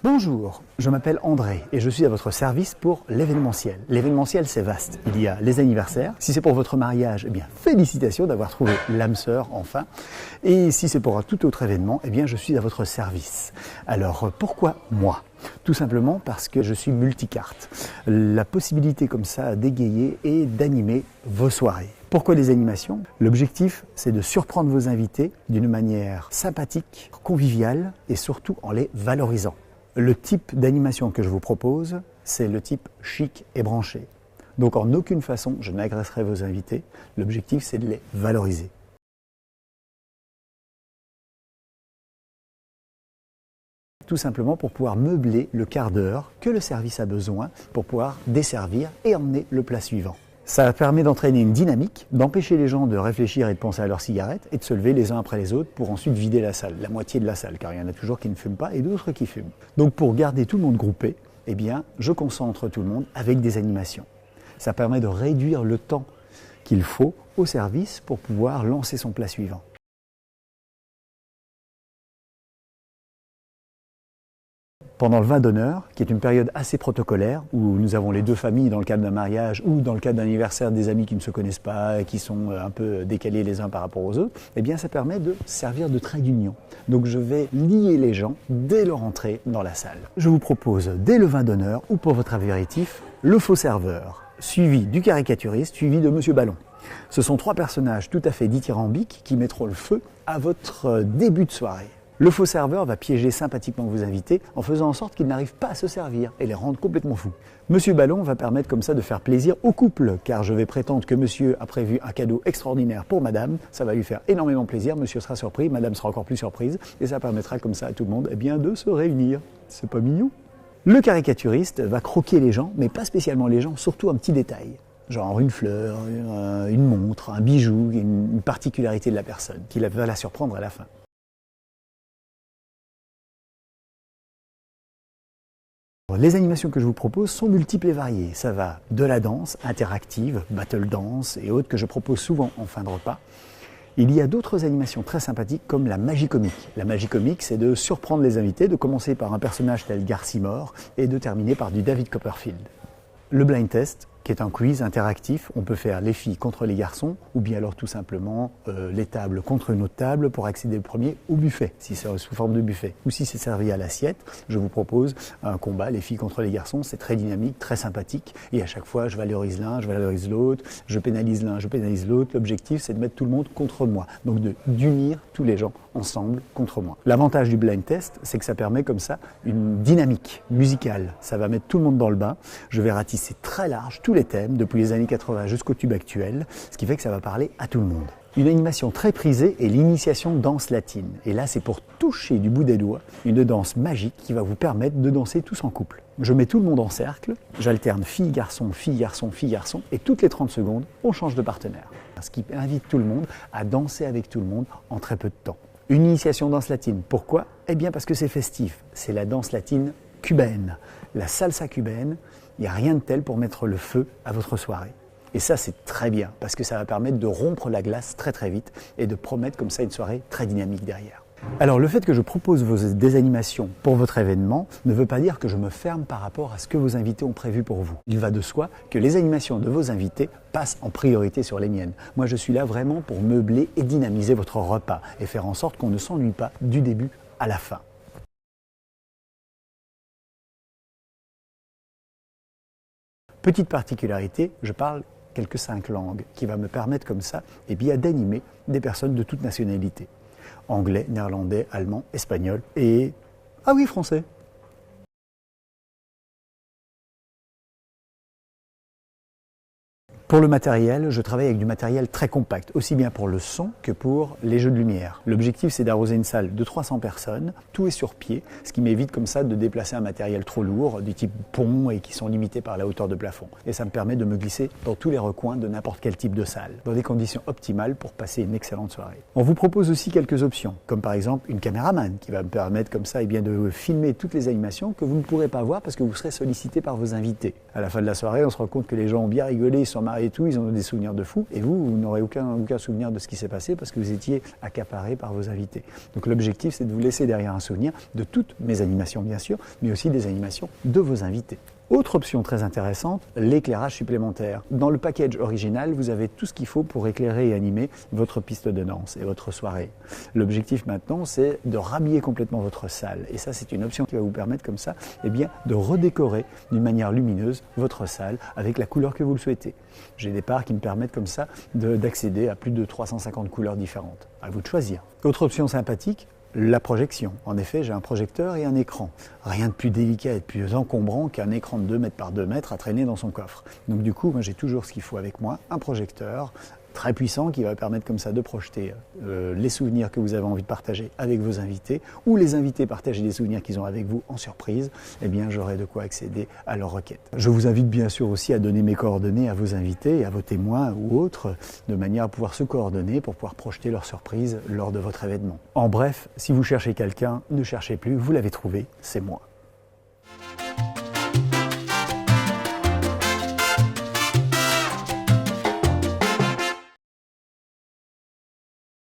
Bonjour, je m'appelle André et je suis à votre service pour l'événementiel. L'événementiel, c'est vaste. Il y a les anniversaires. Si c'est pour votre mariage, eh bien, félicitations d'avoir trouvé l'âme sœur enfin. Et si c'est pour un tout autre événement, eh bien, je suis à votre service. Alors, pourquoi moi ? Tout simplement parce que je suis multicarte. La possibilité comme ça d'égayer et d'animer vos soirées. Pourquoi les animations ? L'objectif, c'est de surprendre vos invités d'une manière sympathique, conviviale et surtout en les valorisant. Le type d'animation que je vous propose, c'est le type chic et branché. Donc en aucune façon, je n'agresserai vos invités. L'objectif, c'est de les valoriser. Tout simplement pour pouvoir meubler le quart d'heure que le service a besoin pour pouvoir desservir et emmener le plat suivant. Ça permet d'entraîner une dynamique, d'empêcher les gens de réfléchir et de penser à leur cigarette et de se lever les uns après les autres pour ensuite vider la salle, la moitié de la salle, car il y en a toujours qui ne fument pas et d'autres qui fument. Donc pour garder tout le monde groupé, eh bien, je concentre tout le monde avec des animations. Ça permet de réduire le temps qu'il faut au service pour pouvoir lancer son plat suivant. Pendant le vin d'honneur, qui est une période assez protocolaire, où nous avons les deux familles dans le cadre d'un mariage ou dans le cadre d'un anniversaire des amis qui ne se connaissent pas et qui sont un peu décalés les uns par rapport aux autres, eh bien ça permet de servir de trait d'union. Donc je vais lier les gens dès leur entrée dans la salle. Je vous propose dès le vin d'honneur ou pour votre apéritif, le faux serveur, suivi du caricaturiste, suivi de Monsieur Ballon. Ce sont trois personnages tout à fait dithyrambiques qui mettront le feu à votre début de soirée. Le faux serveur va piéger sympathiquement vos invités en faisant en sorte qu'ils n'arrivent pas à se servir et les rendre complètement fous. Monsieur Ballon va permettre comme ça de faire plaisir au couple, car je vais prétendre que monsieur a prévu un cadeau extraordinaire pour madame, ça va lui faire énormément plaisir, monsieur sera surpris, madame sera encore plus surprise, et ça permettra comme ça à tout le monde de se réunir. C'est pas mignon ? Le caricaturiste va croquer les gens, mais pas spécialement les gens, surtout un petit détail. Genre une fleur, une montre, un bijou, une particularité de la personne, qui va la surprendre à la fin. Les animations que je vous propose sont multiples et variées. Ça va de la danse interactive, battle dance et autres que je propose souvent en fin de repas. Il y a d'autres animations très sympathiques comme la magie comique. La magie comique, c'est de surprendre les invités, de commencer par un personnage tel Garcimore et de terminer par du David Copperfield. Le blind test, qui est un quiz interactif, on peut faire les filles contre les garçons ou bien alors tout simplement les tables contre une autre table pour accéder le premier au buffet, si c'est sous forme de buffet. Ou si c'est servi à l'assiette, je vous propose un combat, les filles contre les garçons, c'est très dynamique, très sympathique et à chaque fois je valorise l'un, je valorise l'autre, je pénalise l'un, je pénalise l'autre. L'objectif c'est de mettre tout le monde contre moi, donc d'unir tous les gens ensemble contre moi. L'avantage du blind test, c'est que ça permet comme ça une dynamique musicale. Ça va mettre tout le monde dans le bain, je vais ratisser très large, tous les thèmes, depuis les années 80 jusqu'au tube actuel, ce qui fait que ça va parler à tout le monde. Une animation très prisée est l'initiation danse latine. Et là, c'est pour toucher du bout des doigts une danse magique qui va vous permettre de danser tous en couple. Je mets tout le monde en cercle, j'alterne fille-garçon, fille-garçon, fille-garçon, et toutes les 30 secondes, on change de partenaire. Ce qui invite tout le monde à danser avec tout le monde en très peu de temps. Une initiation danse latine, pourquoi ? Eh bien parce que c'est festif, c'est la danse latine cubaine, la salsa cubaine. Il n'y a rien de tel pour mettre le feu à votre soirée. Et ça, c'est très bien, parce que ça va permettre de rompre la glace très très vite et de promettre comme ça une soirée très dynamique derrière. Alors le fait que je propose des animations pour votre événement ne veut pas dire que je me ferme par rapport à ce que vos invités ont prévu pour vous. Il va de soi que les animations de vos invités passent en priorité sur les miennes. Moi, je suis là vraiment pour meubler et dynamiser votre repas et faire en sorte qu'on ne s'ennuie pas du début à la fin. Petite particularité, je parle quelques 5 langues qui va me permettre comme ça d'animer des personnes de toute nationalité. Anglais, néerlandais, allemand, espagnol et... ah oui, français. Pour le matériel, je travaille avec du matériel très compact, aussi bien pour le son que pour les jeux de lumière. L'objectif, c'est d'arroser une salle de 300 personnes, tout est sur pied, ce qui m'évite comme ça de déplacer un matériel trop lourd, du type pont et qui sont limités par la hauteur de plafond. Et ça me permet de me glisser dans tous les recoins de n'importe quel type de salle, dans des conditions optimales pour passer une excellente soirée. On vous propose aussi quelques options, comme par exemple une caméraman qui va me permettre comme ça de filmer toutes les animations que vous ne pourrez pas voir parce que vous serez sollicité par vos invités. À la fin de la soirée, on se rend compte que les gens ont bien rigolé, ils sont mariés et tout, ils ont des souvenirs de fou, et vous n'aurez aucun souvenir de ce qui s'est passé parce que vous étiez accaparé par vos invités. Donc l'objectif, c'est de vous laisser derrière un souvenir de toutes mes animations, bien sûr, mais aussi des animations de vos invités. Autre option très intéressante, l'éclairage supplémentaire. Dans le package original, vous avez tout ce qu'il faut pour éclairer et animer votre piste de danse et votre soirée. L'objectif maintenant, c'est de rhabiller complètement votre salle. Et ça, c'est une option qui va vous permettre comme ça, eh bien, de redécorer d'une manière lumineuse votre salle avec la couleur que vous le souhaitez. J'ai des parts qui me permettent comme ça d'accéder à plus de 350 couleurs différentes. À vous de choisir. Autre option sympathique, la projection. En effet, j'ai un projecteur et un écran. Rien de plus délicat et de plus encombrant qu'un écran de 2 mètres par 2 mètres à traîner dans son coffre. Donc du coup, moi j'ai toujours ce qu'il faut avec moi, un projecteur très puissant qui va permettre comme ça de projeter les souvenirs que vous avez envie de partager avec vos invités, ou les invités partager des souvenirs qu'ils ont avec vous en surprise, eh bien j'aurai de quoi accéder à leurs requêtes. Je vous invite bien sûr aussi à donner mes coordonnées à vos invités, à vos témoins ou autres, de manière à pouvoir se coordonner pour pouvoir projeter leurs surprises lors de votre événement. En bref, si vous cherchez quelqu'un, ne cherchez plus, vous l'avez trouvé, c'est moi.